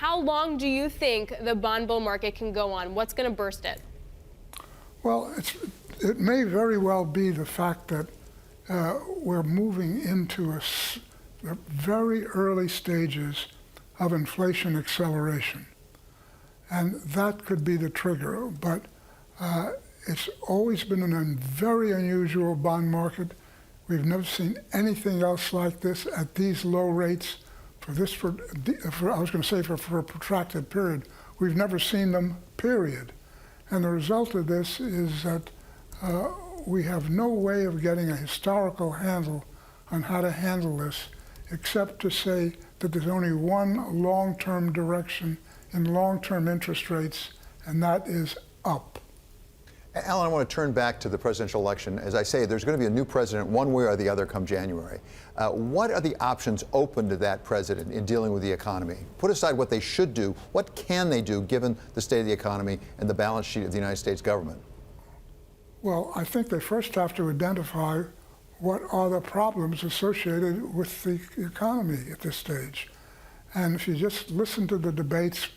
How long do you think the bond bull market can go on? What's going to burst it? Well, it may very well be the fact that we're moving into the very early stages of inflation acceleration. And that could be the trigger. But it's always been a very unusual bond market. We've never seen anything else like this at these low rates I was going to say for a protracted period. We've never seen them, period. And the result of this is that we have no way of getting a historical handle on how to handle this, except to say that there's only one long-term direction in long-term interest rates, and that is up. Alan, I want to turn back to the presidential election. As I say, there's going to be a new president one way or the other come January. What are the options open to that president in dealing with the economy? Put aside what they should do. What can they do given the state of the economy and the balance sheet of the United States government? Well, I think they first have to identify what are the problems associated with the economy at this stage. And if you just listen to the debates,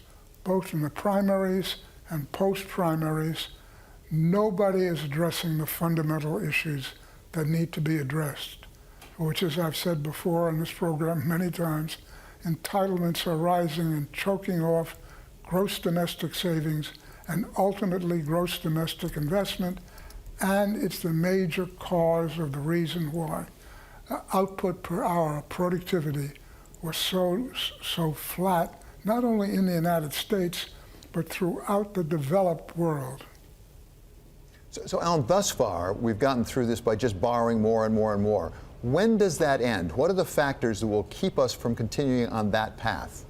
both in the primaries and post-primaries, nobody is addressing the fundamental issues that need to be addressed, which, as I've said before on this program many times, entitlements are rising and choking off gross domestic savings and ultimately gross domestic investment, and it's the major cause of the reason why output per hour, productivity, was so flat, not only in the United States, but throughout the developed world. So, Alan, thus far, we've gotten through this by just borrowing more and more and more. When does that end? What are the factors that will keep us from continuing on that path?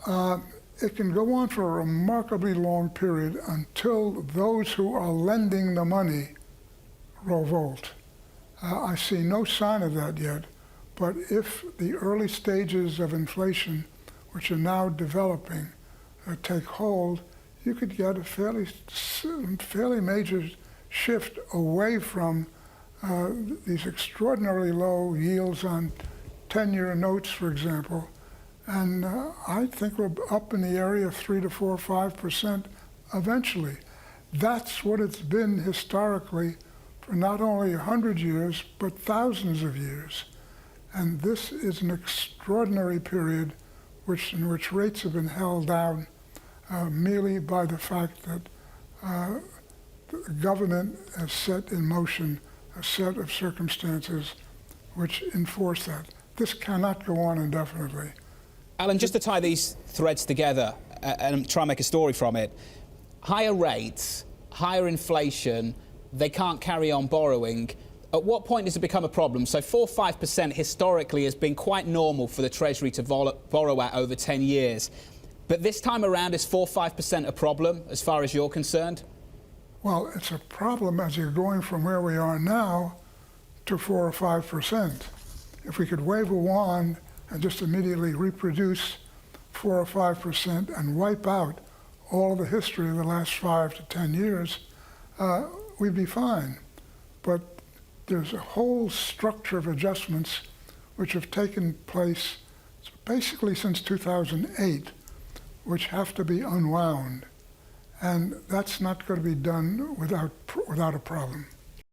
It can go on for a remarkably long period until those who are lending the money revolt. I see no sign of that yet, but if the early stages of inflation, which are now developing, take hold, you could get a fairly major shift away from these extraordinarily low yields on 10-year notes, for example. And I think we're up in the area of 3 to 4 or 5% eventually. That's what it's been historically for not only 100 years, but thousands of years. And this is an extraordinary period in which rates have been held down merely by the fact that the government has set in motion a set of circumstances which enforce that. This cannot go on indefinitely. Alan, just to tie these threads together and try and make a story from it, higher rates, higher inflation, they can't carry on borrowing. At what point does it become a problem? So 4 or 5% historically has been quite normal for the Treasury to borrow at over 10 years. But this time around, is 4 or 5% a problem as far as you're concerned? Well, it's a problem as you're going from where we are now to 4 or 5%. If we could wave a wand and just immediately reproduce 4 or 5% and wipe out all the history of the last 5 to 10 years, we'd be fine. But there's a whole structure of adjustments which have taken place basically since 2008, which have to be unwound. And that's not going to be done without a problem.